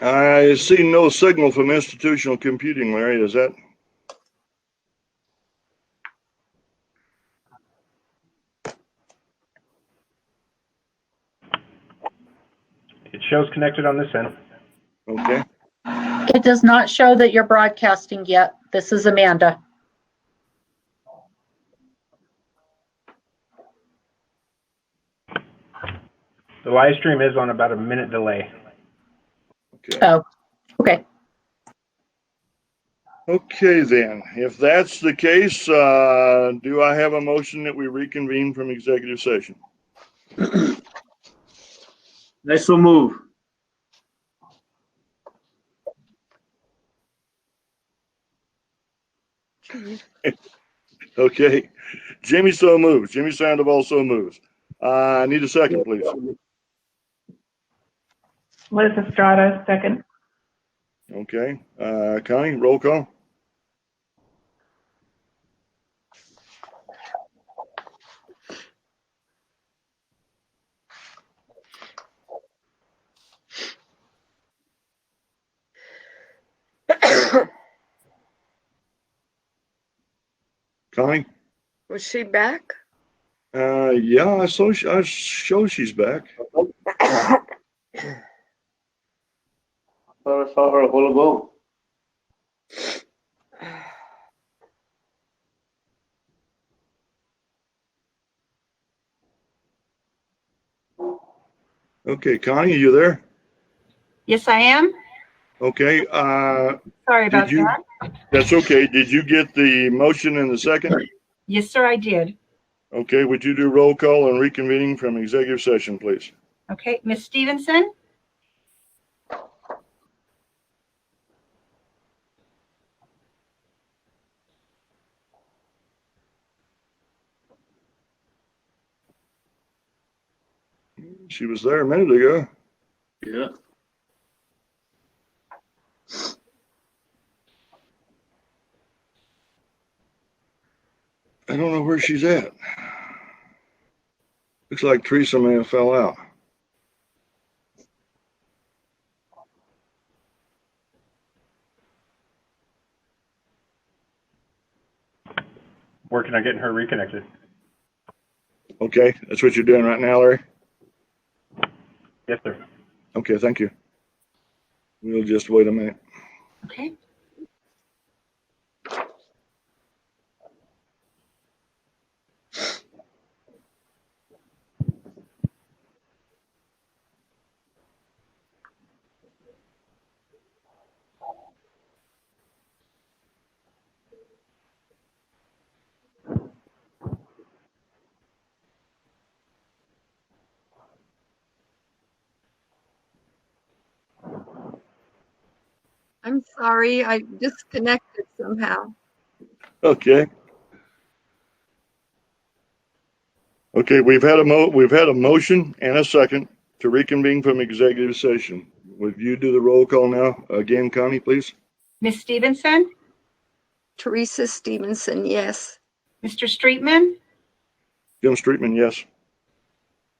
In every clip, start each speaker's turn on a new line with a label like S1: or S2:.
S1: I see no signal from institutional computing, Larry. Is that?
S2: It shows connected on this end.
S1: Okay.
S3: It does not show that you're broadcasting yet. This is Amanda.
S2: The live stream is on about a minute delay.
S1: Okay.
S3: Oh, okay.
S1: Okay, then. If that's the case, do I have a motion that we reconvene from executive session?
S4: I so move.
S1: Okay. Jimmy so moves. Jimmy Sandoval so moves. I need a second, please.
S5: Liz Estrada, second.
S1: Okay. Connie, roll call. Connie?
S6: Was she back?
S1: Yeah, I show she's back.
S4: I saw her a while ago.
S1: Okay, Connie, are you there?
S7: Yes, I am.
S1: Okay.
S7: Sorry about that.
S1: That's okay. Did you get the motion in the second?
S7: Yes, sir, I did.
S1: Okay, would you do roll call and reconvening from executive session, please?
S7: Okay, Ms. Stevenson?
S1: She was there a minute ago.
S4: Yeah.
S1: I don't know where she's at. Looks like Teresa may have fell out.
S2: Working on getting her reconnected.
S1: Okay, that's what you're doing right now, Larry?
S2: Yes, sir.
S1: Okay, thank you. We'll just wait a minute.
S7: Okay.
S6: I'm sorry, I disconnected somehow.
S1: Okay. Okay, we've had a motion and a second to reconvene from executive session. Would you do the roll call now again, Connie, please?
S7: Ms. Stevenson?
S6: Teresa Stevenson, yes.
S7: Mr. Streetman?
S1: Jim Streetman, yes.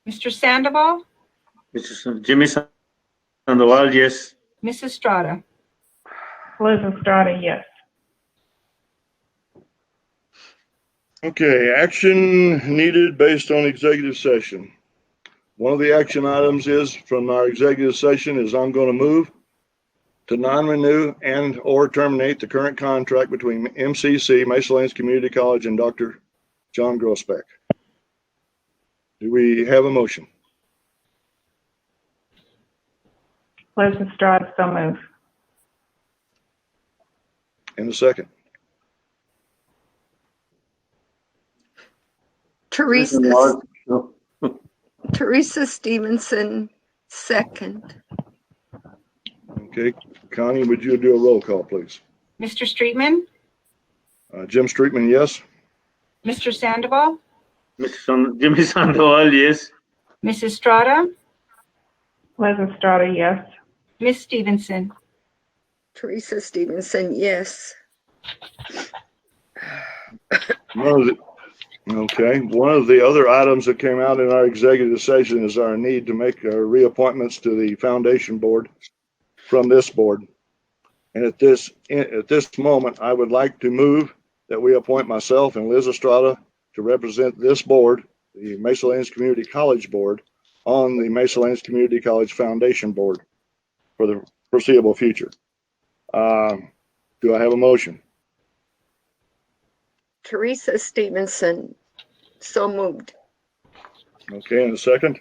S7: Mr. Sandoval?
S4: Mr. Jimmy Sandoval, yes.
S7: Ms. Estrada?
S5: Liz Estrada, yes.
S1: Okay, action needed based on executive session. One of the action items is from our executive session is I'm going to move to non-renew and or terminate the current contract between MCC, Mesa Lanes Community College, and Dr. John Grossbeck. Do we have a motion?
S5: Liz Estrada, so move.
S1: And a second.
S6: Teresa
S4: No.
S6: Stevenson, second.
S1: Okay, Connie, would you do a roll call, please?
S7: Mr. Streetman?
S1: Jim Streetman, yes.
S7: Mr. Sandoval?
S4: Jimmy Sandoval, yes.
S7: Ms. Estrada?
S5: Liz Estrada, yes.
S7: Ms. Stevenson?
S6: Teresa Stevenson, yes.
S1: One of the other items that came out in our executive session is our need to make reappointments to the foundation board. from this board. And at this moment, I would like to move that we appoint myself and Liz Estrada to represent this board, the Mesa Lanes Community College Board, on the Mesa Lanes Community College Foundation Board for the foreseeable future. Do I have a motion?
S6: Teresa Stevenson, so moved.
S1: Okay, and a second?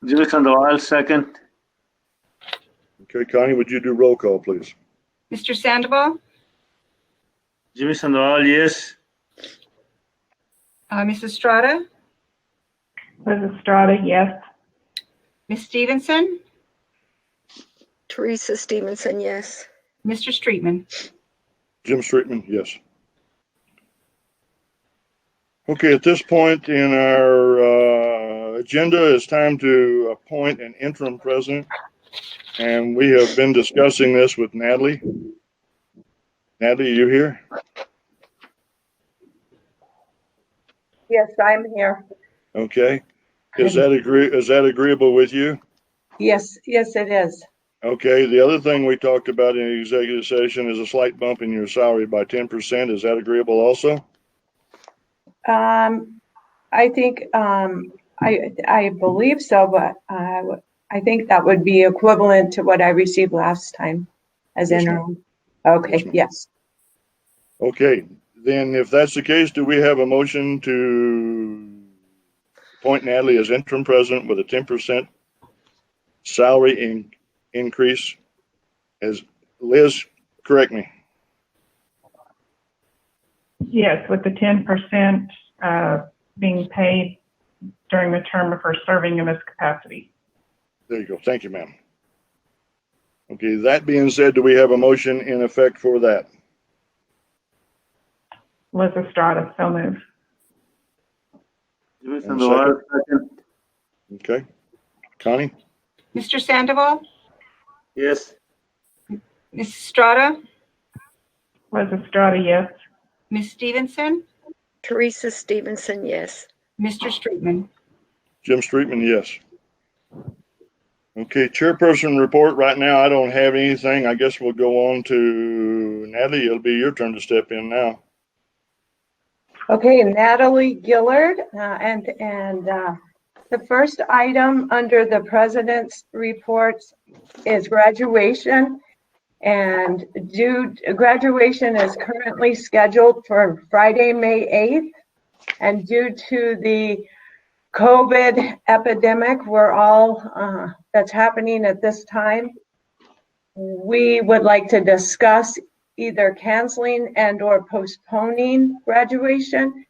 S4: Jimmy Sandoval, second.
S1: Okay, Connie, would you do roll call, please?
S7: Mr. Sandoval,
S4: Jimmy Sandoval, yes.
S7: Ms. Estrada,
S5: Liz Estrada, yes.
S7: Ms. Stevenson,
S6: Teresa Stevenson, yes.
S7: Mr. Streetman.
S1: Jim Streetman, yes. Okay, at this point in our agenda, it's time to appoint an interim president. And we have been discussing this with Natalie. Natalie, are you here?
S8: Yes, I'm here.
S1: Okay. Is that agreeable with you?
S8: Yes, it is.
S1: Okay. The other thing we talked about in the executive session is a slight bump in your salary by 10%. Is that agreeable also?
S8: I think, I believe so, but I think that would be equivalent to what I received last time as
S1: Yes, ma'am.
S8: interim. Okay,
S1: Yes, ma'am.
S8: yes.
S1: Okay. Then if that's the case, do we have a motion to appoint Natalie as interim president with a 10% salary increase? As Liz, correct me.
S5: Yes, with the 10% being paid during the term of her serving in this capacity.
S1: There you go. Thank you, ma'am. Okay, that being said, do we have a motion in effect for that?
S5: Liz Estrada, so moved.
S4: Jimmy
S1: And
S4: Sandoval, second.
S1: Okay. Connie?
S7: Mr. Sandoval,
S4: Yes.
S7: Ms. Estrada,
S5: Liz Estrada, yes.
S7: Ms. Stevenson,
S6: Teresa Stevenson, yes.
S7: Mr. Streetman.
S1: Jim Streetman, yes. Okay, chairperson report. Right now, I don't have anything. I guess we'll go on to Natalie. It'll be your turn to step in now.
S8: Okay, Natalie Gillard, and the first item under the president's reports is graduation. And graduation is currently scheduled for Friday, May 8th. And due to the COVID epidemic, that's happening at this time, we would like to discuss either canceling and or postponing graduation.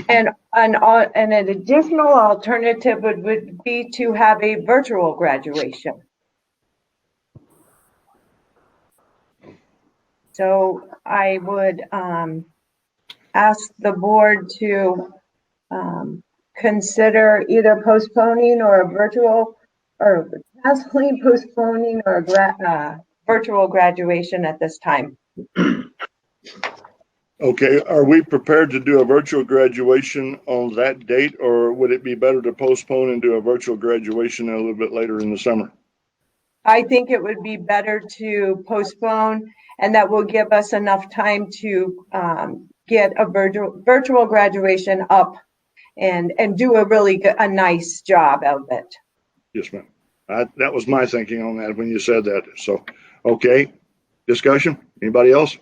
S8: And an additional alternative would be to have a virtual graduation. So I would ask the board to consider either postponing or a virtual, or possibly postponing or a virtual graduation at this time.
S1: Okay, are we prepared to do a virtual graduation on that date, or would it be better to postpone and do a virtual graduation a little bit later in the summer?
S8: I think it would be better to postpone, and that will give us enough time to get a virtual graduation up and do a nice job of it.
S1: Yes, ma'am. That was my thinking on that when you said that. So, okay, discussion? Anybody else?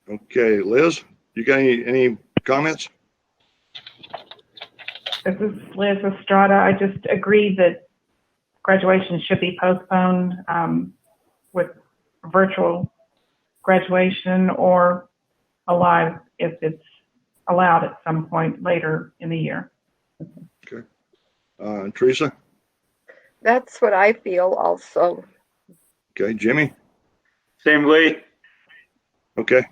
S1: Okay, Liz, you got any comments?
S5: This is Liz Estrada. I just agree that graduation should be postponed with virtual graduation or a live if it's allowed at some point later in the year.
S1: Okay. Teresa?
S6: That's what I feel also.
S1: Okay, Jimmy?
S4: Same way.
S1: Okay.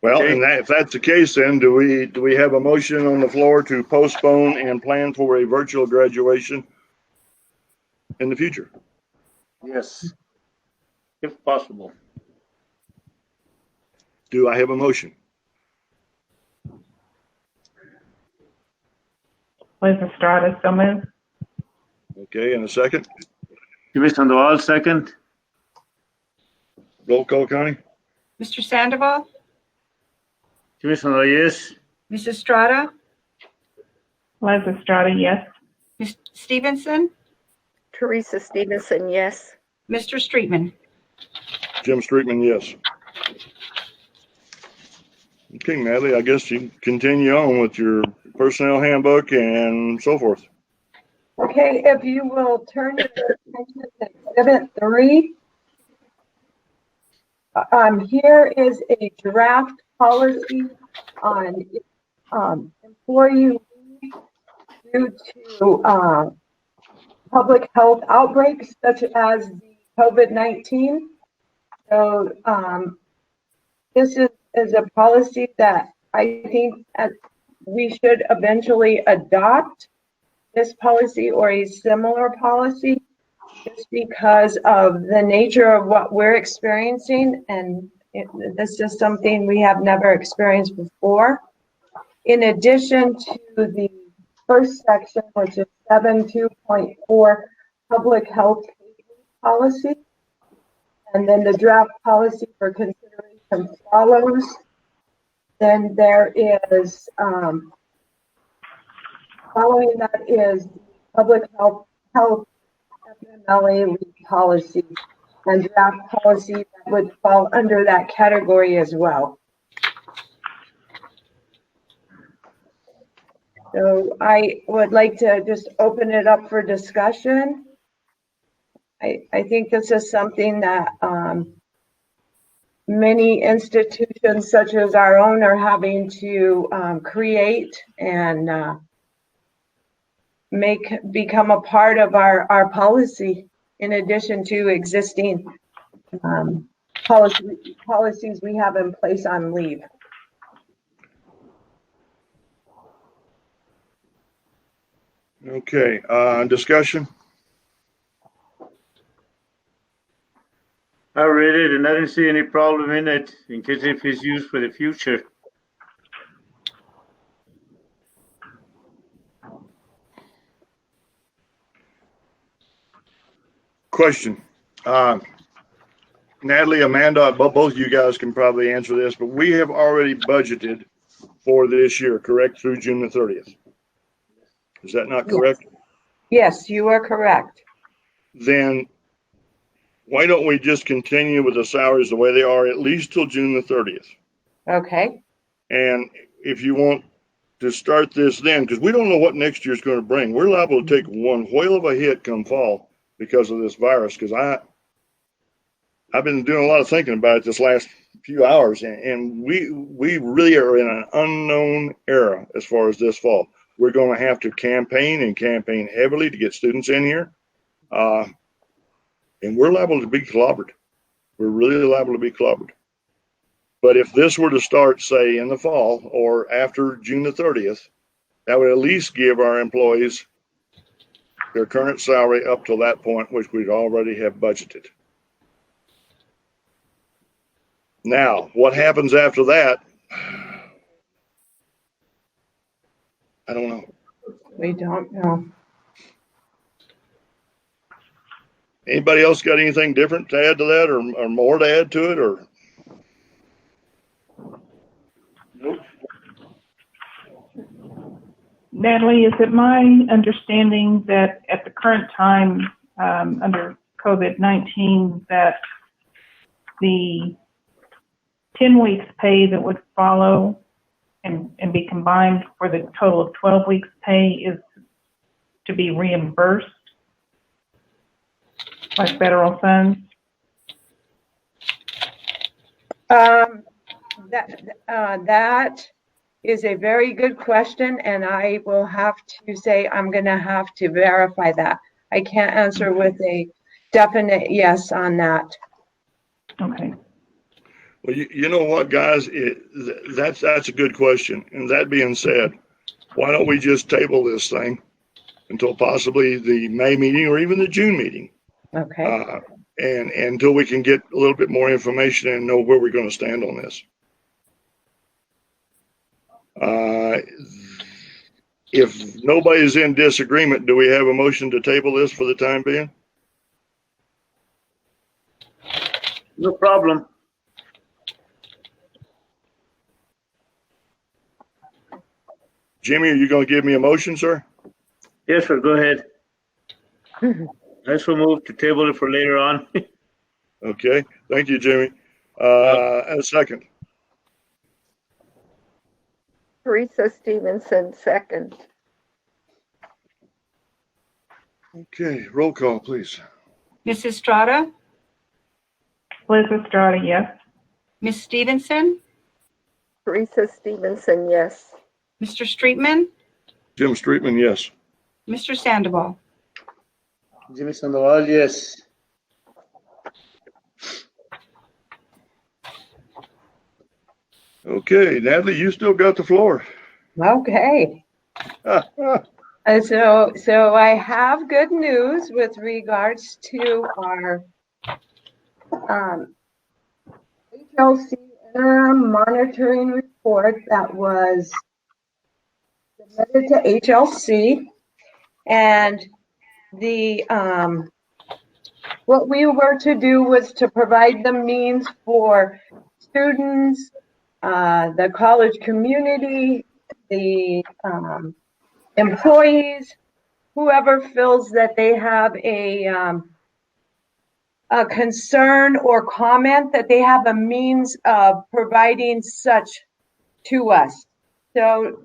S1: Well,
S4: Okay.
S1: and if that's the case, then do we have a motion on the floor to postpone and plan for a virtual graduation in the future?
S4: Yes. If possible.
S1: Do I have a motion?
S5: Liz Estrada, so moved.
S1: Okay, and a second.
S4: Jimmy Sandoval, second.
S1: Roll call, Connie?
S7: Mr. Sandoval,
S4: Jimmy Sandoval, yes.
S7: Ms. Estrada,
S5: Liz Estrada, yes.
S7: Ms. Stevenson,
S6: Teresa Stevenson, yes.
S7: Mr. Streetman.
S1: Jim Streetman, yes. Okay, Natalie, I guess you can continue on with your personnel handbook and so forth.
S8: Okay, if you will turn your attention to Exhibit 3. Here is a draft policy on employee leave due to public health outbreaks such as the COVID-19. So this is a policy that I think we should eventually adopt this policy or a similar policy, just because of the nature of what we're experiencing, and this is something we have never experienced before. In addition to the first section, which is 7.2.4 public health policy, and then the draft policy for consideration follows. Then there is following that is public health FMLA leave policy and draft policy that would fall under that category as well. So I would like to just open it up for discussion. I think this is something that many institutions such as our own are having to create and become a part of our policy, in addition to existing policies we have in place on leave.
S1: Okay, discussion?
S4: I read it and I didn't see any problem in it in case if it's used for the future.
S1: Question. Natalie, Amanda, both of you guys can probably answer this, but we have already budgeted for this year, correct, through June the 30th? Is that not correct?
S8: Yes, you are correct.
S1: Then why don't we just continue with the salaries the way they are, at least till June the 30th?
S8: Okay.
S1: And if you want to start this then, because we don't know what next year's going to bring, we're liable to take one whale of a hit come fall because of this virus. Because I've been doing a lot of thinking about it this last few hours, and we really are in an unknown era as far as this fall. We're going to have to campaign heavily to get students in here. And we're liable to be clobbered. We're really liable to be clobbered. But if this were to start, say, in the fall or after June the 30th, that would at least give our employees their current salary up till that point, which we'd already have budgeted. Now, what happens after that? I don't know.
S8: We don't know.
S1: Anybody else got anything different to add to that, or more to add to it, or?
S4: Nope.
S5: Natalie, is it my understanding that at the current time, under COVID-19, that the 10 weeks pay that would follow and be combined for the total of 12 weeks pay is to be reimbursed by federal funds?
S8: That is a very good question, and I will have to say I'm going to have to verify that. I can't answer with a definite yes on that.
S5: Okay.
S1: Well, you know what, guys? That's a good question. And that being said, why don't we just table this thing until possibly the May meeting or even the June meeting?
S8: Okay.
S1: And until we can get a little bit more information and know where we're going to stand on this. if nobody's in disagreement, do we have a motion to table this for the time being?
S4: No problem.
S1: Jimmy, are you going to give me a motion, sir?
S4: Yes, sir, go ahead. I shall move to table it for later on.
S1: Okay, thank you, Jimmy. And a second.
S6: Teresa Stevenson, second.
S1: Okay, roll call, please.
S7: Ms. Estrada,
S5: Liz Estrada, yes.
S7: Ms. Stevenson,
S6: Teresa Stevenson, yes.
S7: Mr. Streetman,
S1: Jim Streetman, yes.
S7: Mr. Sandoval.
S4: Jimmy Sandoval, yes.
S1: Okay, Natalie, you still got the floor.
S8: Okay. So I have good news with regards to our HLC interim monitoring report that was submitted to HLC. And the what we were to do was to provide the means for students, the college community, the employees, whoever feels that they have a concern or comment, that they have a means of providing such to us. So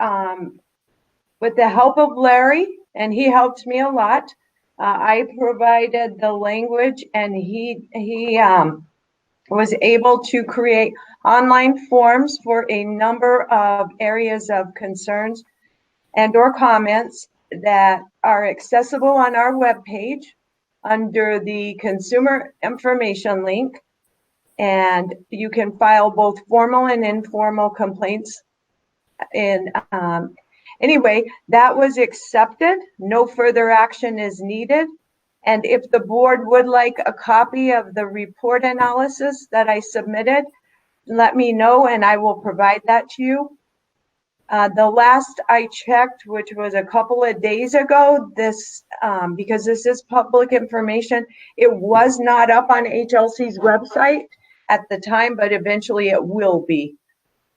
S8: with the help of Larry, and he helped me a lot, I provided the language, and he was able to create online forms for a number of areas of concerns and or comments that are accessible on our webpage under the consumer information link. And you can file both formal and informal complaints. And anyway, that was accepted. No further action is needed. And if the board would like a copy of the report analysis that I submitted, let me know and I will provide that to you. The last I checked, which was a couple of days ago, this because this is public information, it was not up on HLC's website at the time, but eventually it will be.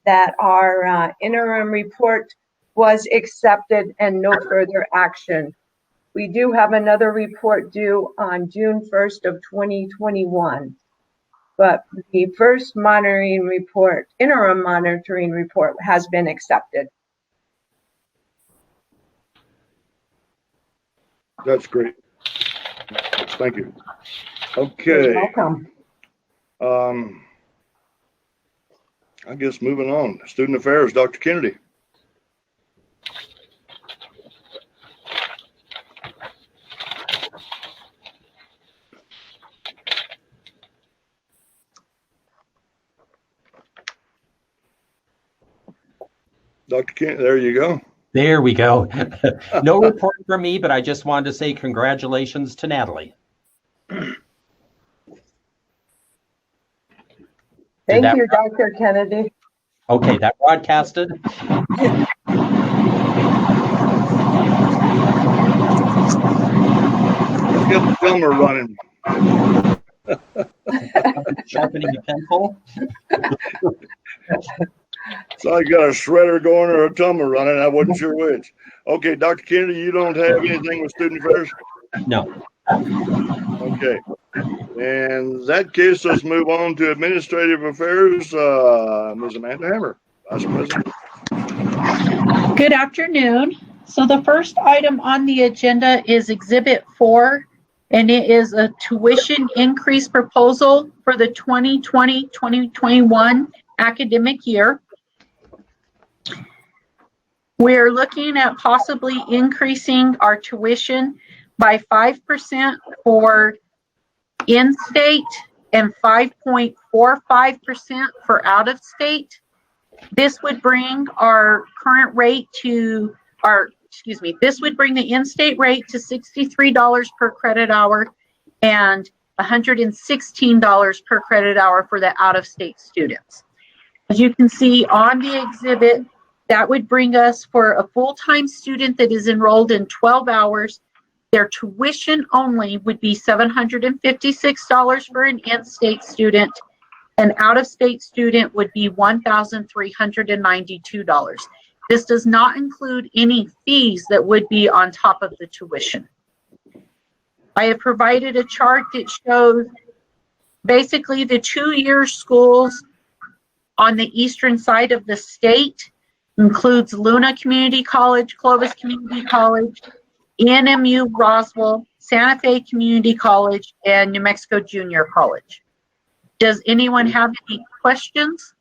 S8: That our interim report was accepted and no further action. We do have another report due on June 1st of 2021. But the first monitoring report, interim monitoring report, has been accepted.
S1: That's great. Thank you.
S8: You're
S1: Okay.
S8: welcome.
S1: I guess moving on. Student Affairs, Dr. Kennedy. Dr. Kennedy, there you go.
S9: There we go. No report from me, but I just wanted to say congratulations to Natalie.
S8: Thank you, Dr. Kennedy.
S9: Okay, that broadcasted.
S1: Get the filmer running.
S9: Sharpening a pencil.
S1: So I got a shredder going or a tumor running. I wasn't sure which. Okay, Dr. Kennedy, you don't have anything with Student Affairs?
S9: No.
S1: Okay. In that case, let's move on to Administrative Affairs. Ms. Amanda Hammer, Vice President.
S3: Good afternoon. So the first item on the agenda is Exhibit 4, and it is a tuition increase proposal for the 2020-2021 academic year. We're looking at possibly increasing our tuition by 5% for in-state and 5.45% for out-of-state. This would bring our current rate to this would bring the in-state rate to $63 per credit hour and $116 per credit hour for the out-of-state students. As you can see on the exhibit, That would bring us, for a full-time student that is enrolled in 12 hours, their tuition only would be $756 for an in-state student. An out-of-state student would be $1,392. This does not include any fees that would be on top of the tuition. I have provided a chart that shows basically the 2-year schools on the eastern side of the state. Includes Luna Community College, Clovis Community College, ENMU Roswell, Santa Fe Community College, and New Mexico Junior College. Does anyone have any questions?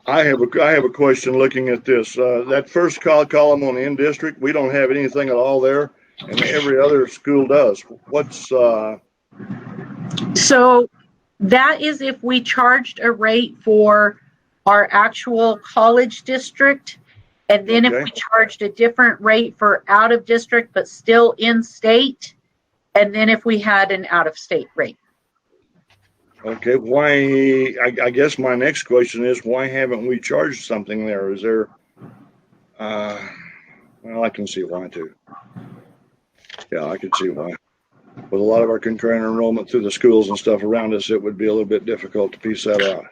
S1: I have a question looking at this. That first column on the in district, we don't have anything at all there, and every other school does. What's
S3: So that is if we charged a rate for our actual college district, and then if
S1: Okay.
S3: we charged a different rate for out of district but still in state, and then if we had an out of state rate.
S1: okay? Why? I guess my next question is, why haven't we charged something there? Is there? Well, I can see why too. Yeah, I can see why. With a lot of our concurrent enrollment through the schools and stuff around us, it would be a little bit difficult to piece that out.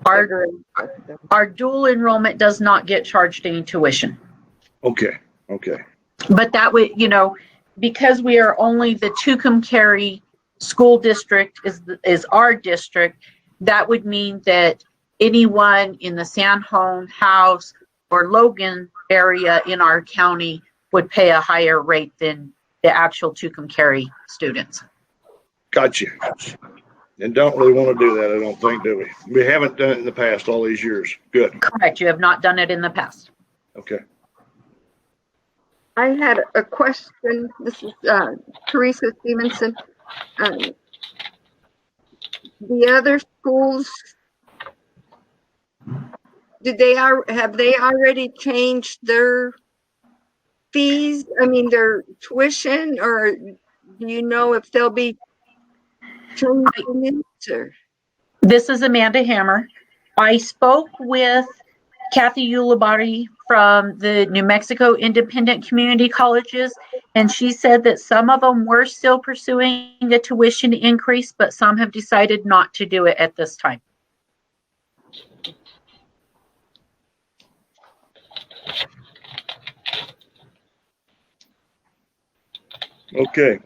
S3: Our dual enrollment does not get charged any tuition.
S1: Okay. Okay.
S3: But that would, because we are only the Tucumcari school district is our district, that would mean that anyone in the San Juan, House, or Logan area in our county would pay a higher rate than the actual Tucumcari students.
S1: Gotcha. And don't really want to do that, I don't think, do we? We haven't done it in the past all these years. Good.
S3: Correct. You have not done it in the past.
S1: Okay.
S6: I had a question. This is Teresa Stevenson. The other schools, have they already changed their fees? I mean, their tuition, or do you know if they'll be changing it? Or?
S3: This is Amanda Hammer. I spoke with Kathy Ulibari from the New Mexico Independent Community Colleges, and she said that some of them were still pursuing a tuition increase, but some have decided not to do it at this time.
S1: Okay.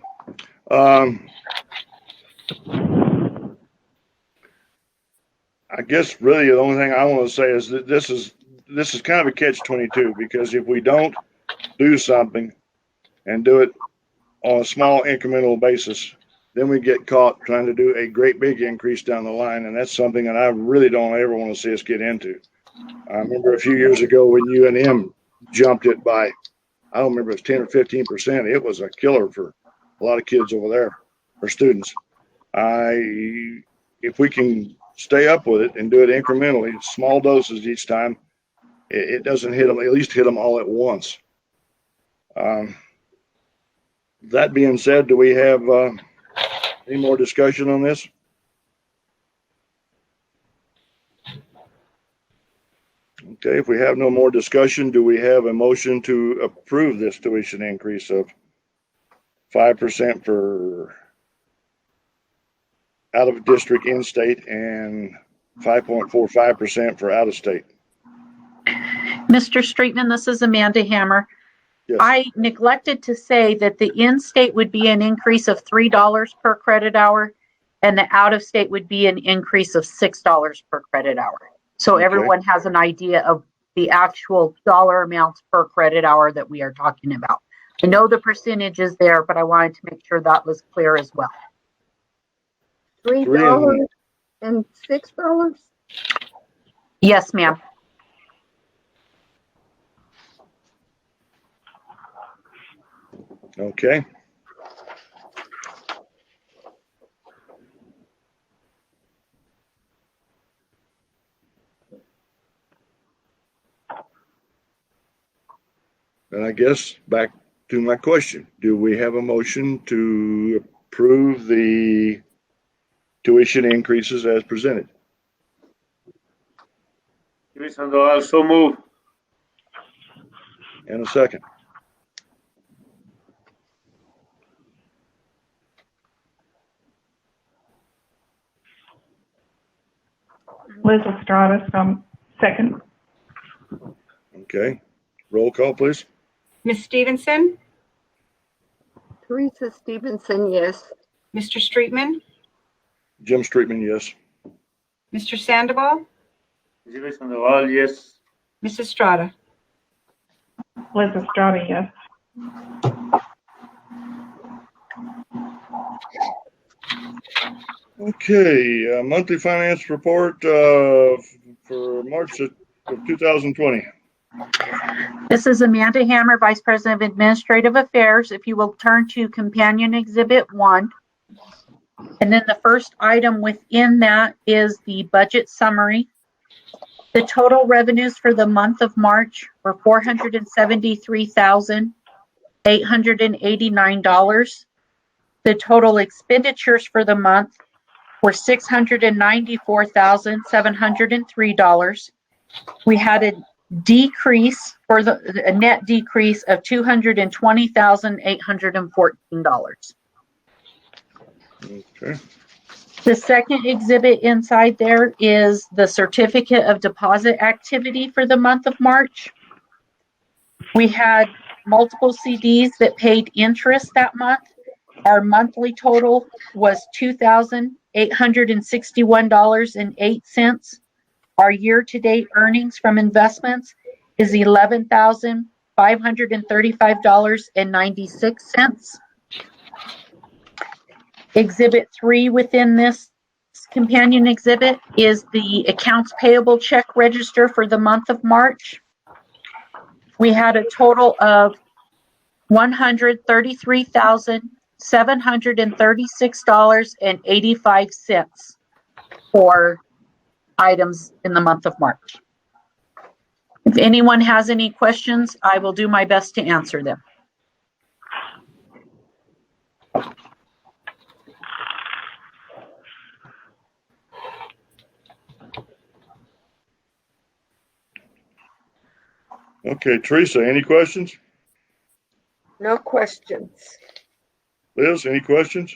S1: I guess really the only thing I want to say is that this is kind of a catch-22, because if we don't do something and do it on a small incremental basis, then we get caught trying to do a great big increase down the line, and that's something that I really don't ever want to see us get into. I remember a few years ago when UNM jumped it by, I don't remember if it was 10 or 15%. It was a killer for a lot of kids over there, or students. If we can stay up with it and do it incrementally, small doses each time, it doesn't hit them, at least hit them all at once. That being said, do we have any more discussion on this? Okay, if we have no more discussion, do we have a motion to approve this tuition increase of 5% for out of district, in-state, and 5.45% for out of state?
S3: Mr. Streetman, this is Amanda Hammer.
S1: Yes.
S3: I neglected to say that the in-state would be an increase of $3 per credit hour, and the out-of-state would be an increase of $6 per credit hour. So
S1: Okay.
S3: everyone has an idea of the actual dollar amounts per credit hour that we are talking about. I know the percentage is there, but I wanted to make sure that was clear as well.
S6: $3 and $6?
S3: Yes, ma'am.
S1: Okay. And I guess back to my question. Do we have a motion to approve the tuition increases as presented?
S4: Jimmy Sandoval, so move.
S1: And a second.
S5: Liz Estrada, second.
S1: Okay. Roll call, please.
S7: Ms. Stevenson,
S6: Teresa Stevenson, yes.
S7: Mr. Streetman,
S1: Jim Streetman, yes.
S7: Mr. Sandoval,
S4: Jimmy Sandoval, yes.
S7: Ms. Estrada.
S5: Liz Estrada, yes.
S1: Okay, monthly finance report for March of 2020.
S3: This is Amanda Hammer, Vice President of Administrative Affairs. If you will turn to Companion Exhibit 1. And then the first item within that is the budget summary. The total revenues for the month of March were $473,889. The total expenditures for the month were $694,703. We had a decrease a net decrease of $220,814.
S1: Okay.
S3: The second exhibit inside there is the certificate of deposit activity for the month of March. We had multiple CDs that paid interest that month. Our monthly total was $2,861.08. Our year-to-date earnings from investments is $11,535.96. Exhibit 3 within this companion exhibit is the accounts payable check register for the month of March. We had a total of $133,736.85 for items in the month of March. If anyone has any questions, I will do my best to answer them.
S1: Okay, Teresa, any questions?
S6: No questions.
S1: Liz, any questions?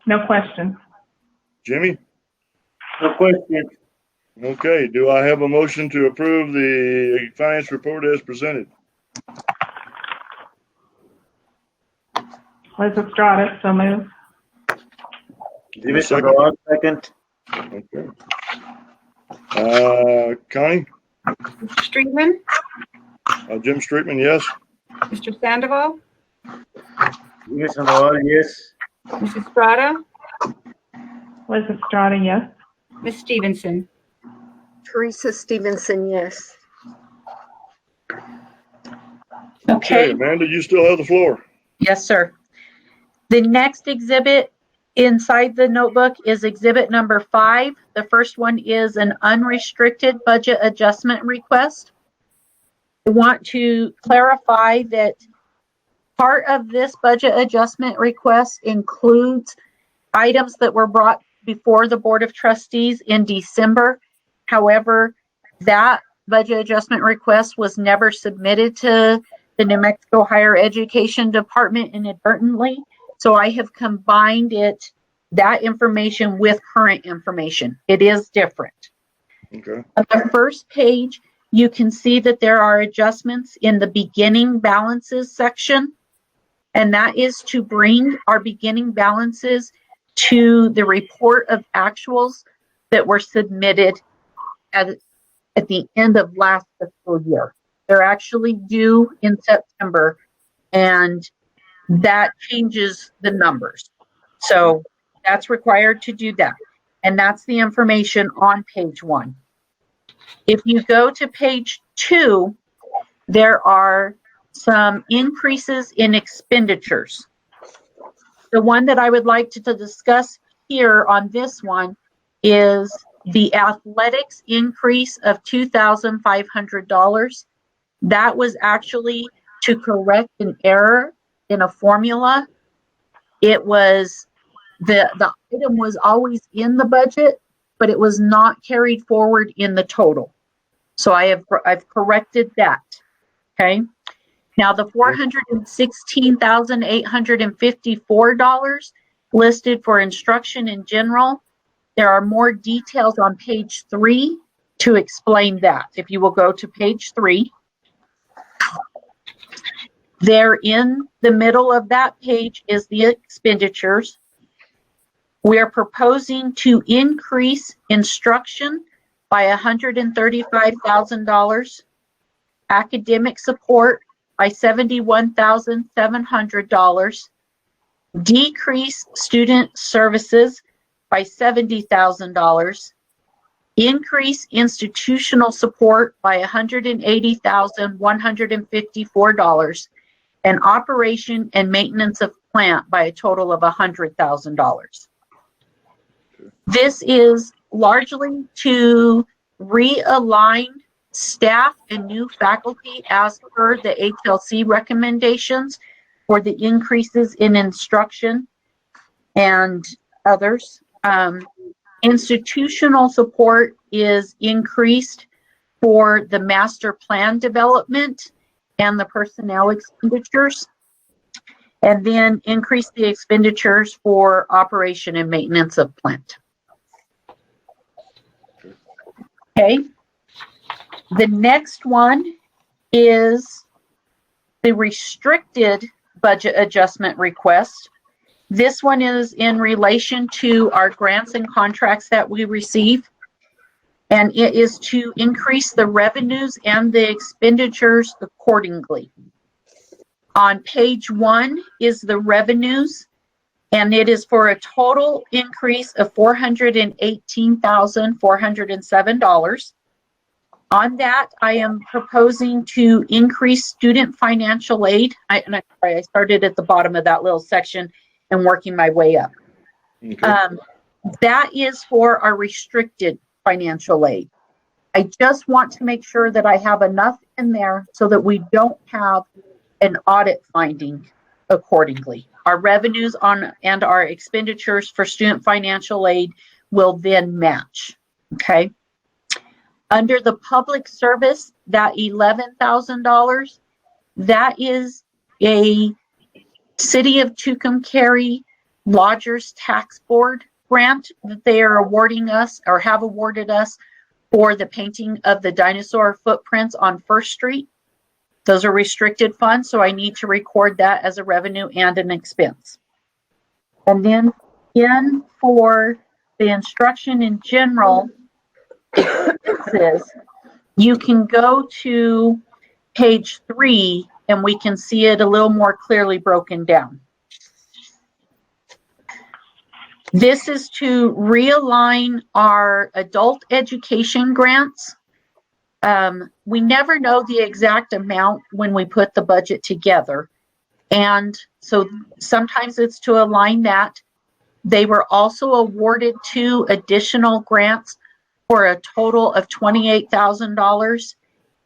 S5: No question.
S1: Jimmy?
S4: No question.
S1: Okay, do I have a motion to approve the finance report as presented?
S5: Liz Estrada, so move.
S4: Jimmy
S1: Second.
S4: Sandoval, second.
S1: Okay. Connie?
S7: Mr. Streetman,
S1: Jim Streetman, yes.
S7: Mr. Sandoval,
S4: Jimmy Sandoval, yes.
S7: Ms. Estrada,
S5: Liz Estrada, yes.
S7: Ms. Stevenson.
S6: Teresa Stevenson, yes.
S3: Okay.
S1: Amanda, you still have the floor.
S3: Yes, sir. The next exhibit inside the notebook is exhibit number 5. The first one is an unrestricted budget adjustment request. I want to clarify that part of this budget adjustment request includes items that were brought before the Board of Trustees in December. However, that budget adjustment request was never submitted to the New Mexico Higher Education Department inadvertently. So I have combined that information with current information. It is different.
S1: Okay.
S3: On the first page, you can see that there are adjustments in the beginning balances section, and that is to bring our beginning balances to the report of actuals that were submitted at the end of last fiscal year. They're actually due in September, and that changes the numbers. So that's required to do that. And that's the information on page 1. If you go to page 2, there are some increases in expenditures. The one that I would like to discuss here on this one is the athletics increase of $2,500. That was actually to correct an error in a formula. It was, the item was always in the budget, but it was not carried forward in the total. So I've corrected that. Okay. Now the $416,854 listed for instruction in general, there are more details on page 3 to explain that. If you will go to page 3, there in the middle of that page is the expenditures. We are proposing to increase instruction by $135,000, academic support by $71,700, decrease student services by $70,000, increase institutional support by $180,154, and operation and maintenance of plant by a total of $100,000. This is largely to realign staff and new faculty as per the HLC recommendations for the increases in instruction and others. Institutional support is increased for the master plan development and the personnel expenditures, and then increase the expenditures for operation and maintenance of plant. Okay. The next one is the restricted budget adjustment request. This one is in relation to our grants and contracts that we receive, and it is to increase the revenues and the expenditures accordingly. On page 1 is the revenues, and it is for a total increase of $418,407. On that, I am proposing to increase student financial aid. I started at the bottom of that little section and working my way up.
S1: Okay.
S3: That is for our restricted financial aid. I just want to make sure that I have enough in there so that we don't have an audit finding accordingly. Our revenues on and our expenditures for student financial aid will then match. Okay. Under the public service, that $11,000, that is a City of Tucumcari Lodgers Tax Board grant that they are awarding us or have awarded us for the painting of the dinosaur footprints on First Street. Those are restricted funds, so I need to record that as a revenue and an expense. And then in for the instruction in general expenses, you can go to page 3 and we can see it a little more clearly broken down. This is to realign our adult education grants. We never know the exact amount when we put the budget together. And so sometimes it's to align that. They were also awarded 2 additional grants for a total of $28,000.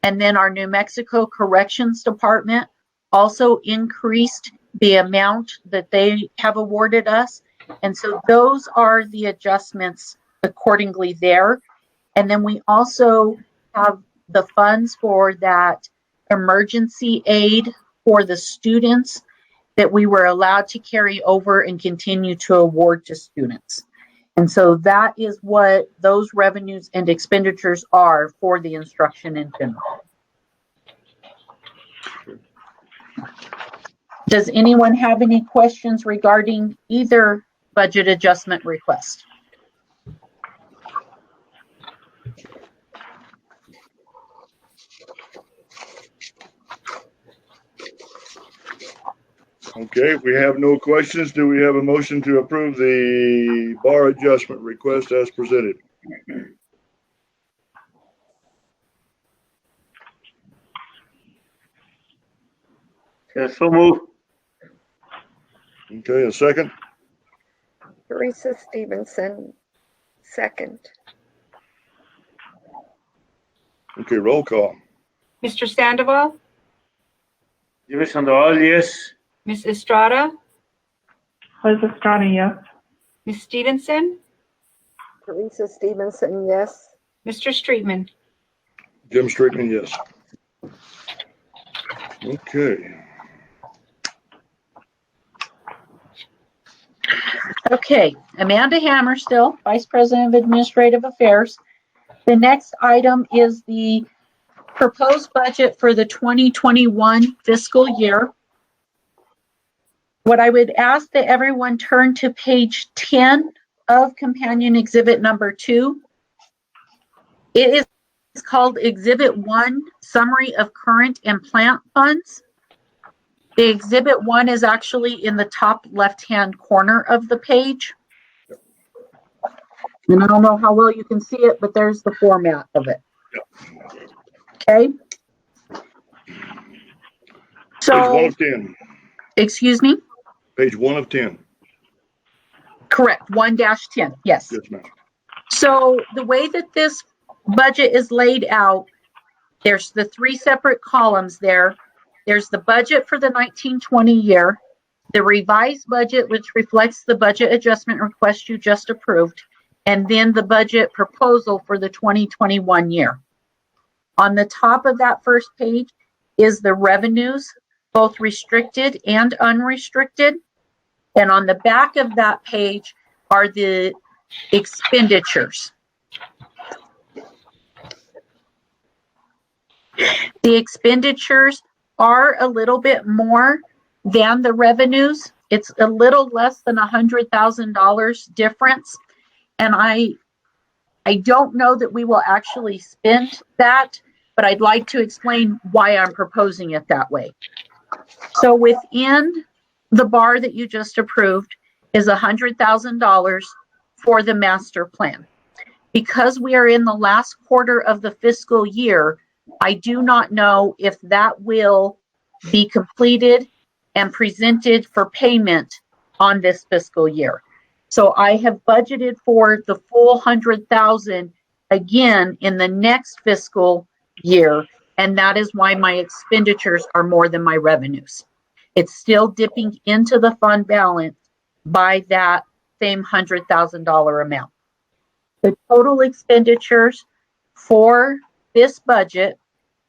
S3: And then our New Mexico Corrections Department also increased the amount that they have awarded us. And so those are the adjustments accordingly there. And then we also have the funds for that emergency aid for the students that we were allowed to carry over and continue to award to students. And so that is what those revenues and expenditures are for the instruction in general. Does anyone have any questions regarding either budget adjustment request?
S1: Okay, if we have no questions, do we have a motion to approve the bar adjustment request as presented?
S4: Yes, so move.
S1: Okay, a second?
S6: Teresa Stevenson, second.
S1: Okay, roll call.
S7: Mr. Sandoval,
S4: Jimmy Sandoval, yes.
S7: Ms. Estrada,
S5: Liz Estrada, yes.
S7: Ms. Stevenson,
S6: Teresa Stevenson, yes.
S7: Mr. Streetman.
S1: Jim Streetman, yes. Okay.
S3: Okay, Amanda Hammer still, Vice President of Administrative Affairs. The next item is the proposed budget for the 2021 fiscal year. What I would ask that everyone turn to page 10 of companion exhibit number 2. It is called Exhibit 1, Summary of Current Implant Funds. The Exhibit 1 is actually in the top left-hand corner of the page. And I don't know how well you can see it, but there's the format of it. Okay.
S1: Page 1
S3: So,
S1: of 10.
S3: excuse me?
S1: Page 1 of 10.
S3: Correct, 1-10, yes.
S1: Yes, ma'am.
S3: So the way that this budget is laid out, there's the 3 separate columns there. There's the budget for the 1920 year, the revised budget, which reflects the budget adjustment request you just approved, and then the budget proposal for the 2021 year. On the top of that first page is the revenues, both restricted and unrestricted. And on the back of that page are the expenditures. The expenditures are a little bit more than the revenues. It's a little less than $100,000 difference. And I don't know that we will actually spend that, but I'd like to explain why I'm proposing it that way. So within the bar that you just approved is $100,000 for the master plan. Because we are in the last quarter of the fiscal year, I do not know if that will be completed and presented for payment on this fiscal year. So I have budgeted for the full 100,000 again in the next fiscal year, and that is why my expenditures are more than my revenues. It's still dipping into the fund balance by that same $100,000 amount. The total expenditures for this budget,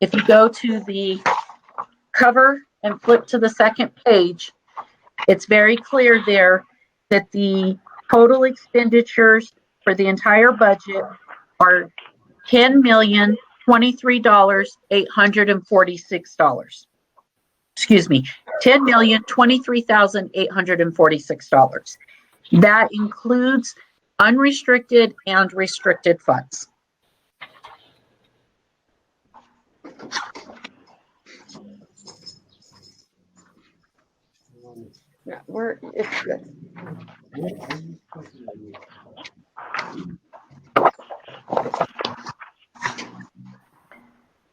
S3: if you go to the cover and flip to the second page, it's very clear there that the total expenditures for the entire budget are $10,023,846. Excuse me, $10,023,846. That includes unrestricted and restricted funds.
S6: Yeah, it's good.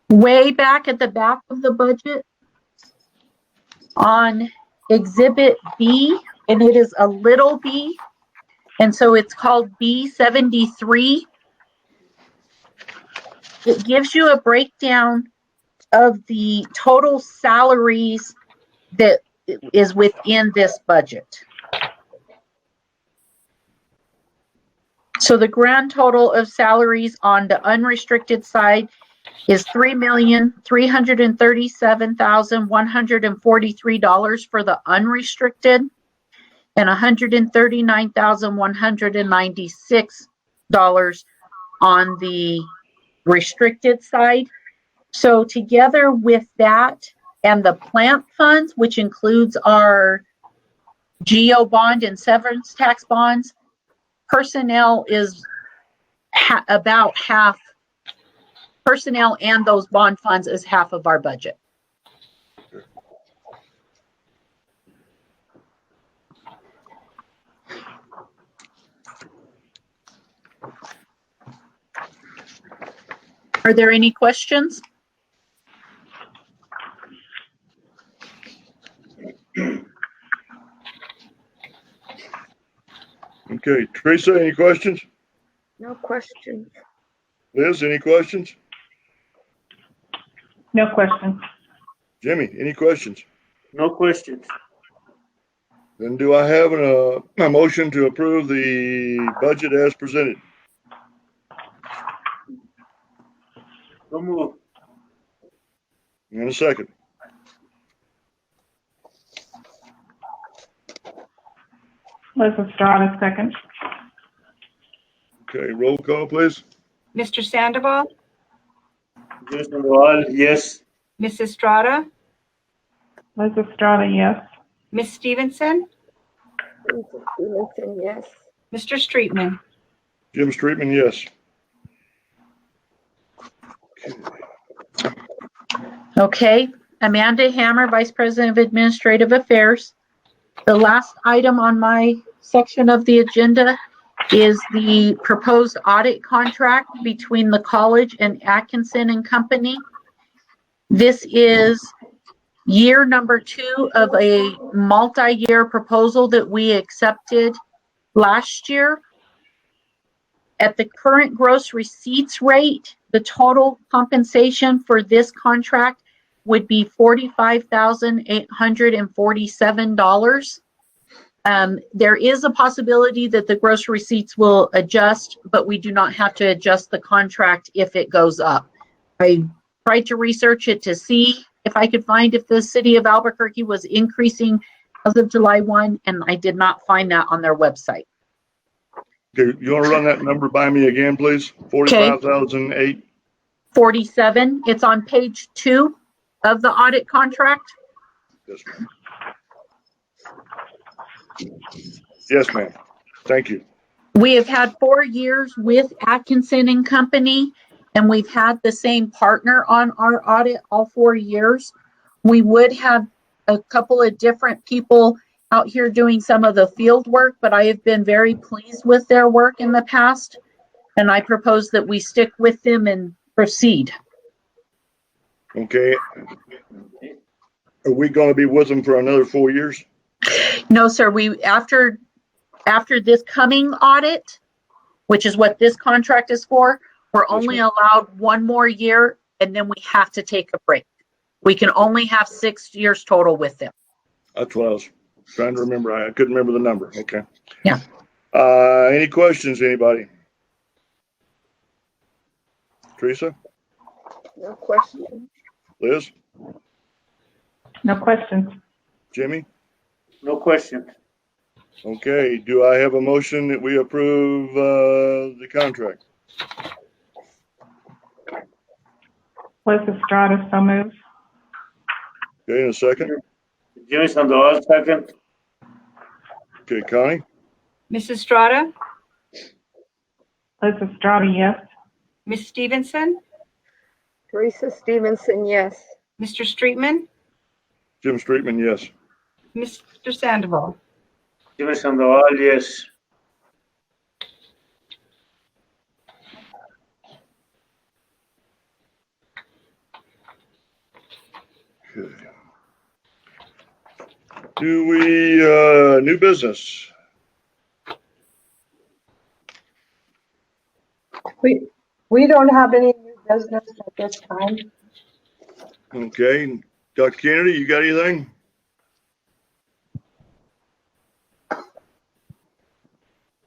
S3: Way back at the back of the budget on Exhibit B, and it is a little b, and so it's called B73. It gives you a breakdown of the total salaries that is within this budget. So the grand total of salaries on the unrestricted side is $3,337,143 for the unrestricted and $139,196 on the restricted side. So together with that and the plant funds, which includes our GO bond and severance tax bonds, personnel is about half. Personnel and those bond funds is half of our budget. Are there any questions?
S1: Okay, Teresa, any questions?
S6: No questions.
S1: Liz, any questions?
S5: No questions.
S1: Jimmy, any questions?
S4: No questions.
S1: Then do I have a motion to approve the budget as presented?
S4: So move.
S1: In a second.
S5: Liz Estrada, second.
S1: Okay, roll call, please.
S7: Mr. Sandoval,
S4: Jimmy Sandoval, yes.
S7: Ms. Estrada,
S5: Liz Estrada, yes.
S7: Ms. Stevenson,
S6: Teresa Stevenson, yes.
S7: Mr. Streetman.
S1: Jim Streetman, yes.
S3: Okay, Amanda Hammer, Vice President of Administrative Affairs. The last item on my section of the agenda is the proposed audit contract between the college and Atkinson and Company. This is year number 2 of a multi-year proposal that we accepted last year. At the current gross receipts rate, the total compensation for this contract would be $45,847. There is a possibility that the gross receipts will adjust, but we do not have to adjust the contract if it goes up. I tried to research it to see if I could find if the city of Albuquerque was increasing as of July 1, and I did not find that on their website.
S1: Okay, you want to run that number by me again, please? 45,008.
S3: 47. It's on page 2 of the audit contract.
S1: Yes, ma'am. Yes, ma'am. Thank you.
S3: We have had 4 years with Atkinson and Company, and we've had the same partner on our audit all 4 years. We would have a couple of different people out here doing some of the field work, but I have been very pleased with their work in the past, and I propose that we stick with them and proceed.
S1: Okay. Are we going to be with them for another 4 years?
S3: No, sir, after this coming audit, which is what this contract is for, we're only allowed 1 more year, and then we have to take a break. We can only have 6 years total with them.
S1: That's what I was trying to remember. I couldn't remember the number. Okay.
S3: Yeah.
S1: Any questions, anybody? Teresa?
S6: No question.
S1: Liz?
S5: No questions.
S1: Jimmy?
S4: No questions.
S1: Okay, do I have a motion that we approve the contract?
S5: Liz Estrada, so moved.
S1: Okay, in a second.
S4: Jimmy Sandoval, second.
S1: Okay, Connie?
S7: Ms. Estrada,
S5: Liz Estrada, yes.
S7: Ms. Stevenson,
S6: Teresa Stevenson, yes.
S7: Mr. Streetman,
S1: Jim Streetman, yes.
S7: Mr. Sandoval.
S4: Jimmy Sandoval, yes.
S1: Okay. Do we, new business?
S8: We don't have any new business at this time.
S1: Okay, Dr. Kennedy, you got anything?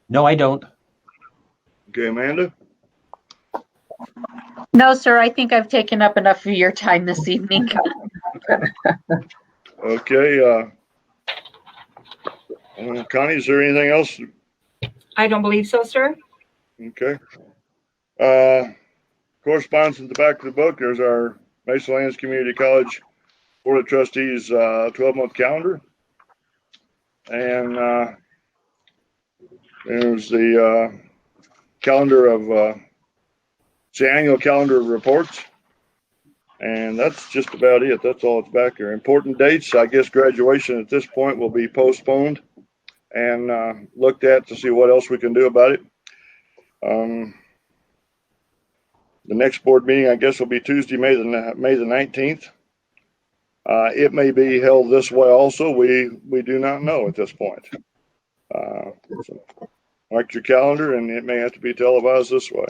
S9: No, I don't.
S1: Okay, Amanda?
S3: No, sir, I think I've taken up enough of your time this evening.
S1: Okay, Connie, is there anything else?
S7: I don't believe so, sir.
S1: Okay. Correspondence at the back of the book, there's our Mesa Lands Community College Board of Trustees 12-month calendar. And there's the calendar of, it's the annual calendar of reports. And that's just about it. That's all that's back there. Important dates, I guess graduation at this point will be postponed and looked at to see what else we can do about it. The next board meeting, I guess, will be Tuesday, May the 19th. It may be held this way also. We do not know at this point. So mark your calendar, and it may have to be televised this way.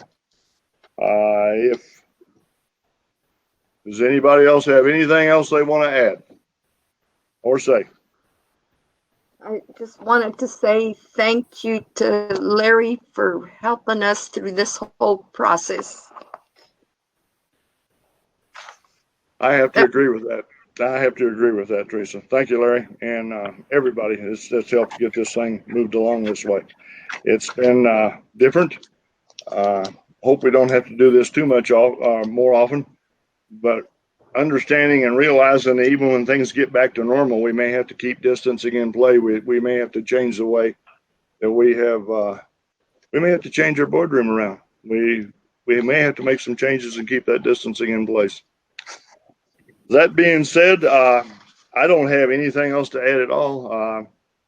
S1: Does anybody else have anything else they want to add? or say?
S6: I just wanted to say thank you to Larry for helping us through this whole process.
S1: I have to agree with that. I have to agree with that, Teresa. Thank you, Larry, and everybody that's helped get this thing moved along this way. It's been different. Hope we don't have to do this too much more often, but understanding and realizing that even when things get back to normal, we may have to keep distancing in play. We may have to change the way that we have. We may have to change our boardroom around. We may have to make some changes and keep that distancing in place. That being said, I don't have anything else to add at all.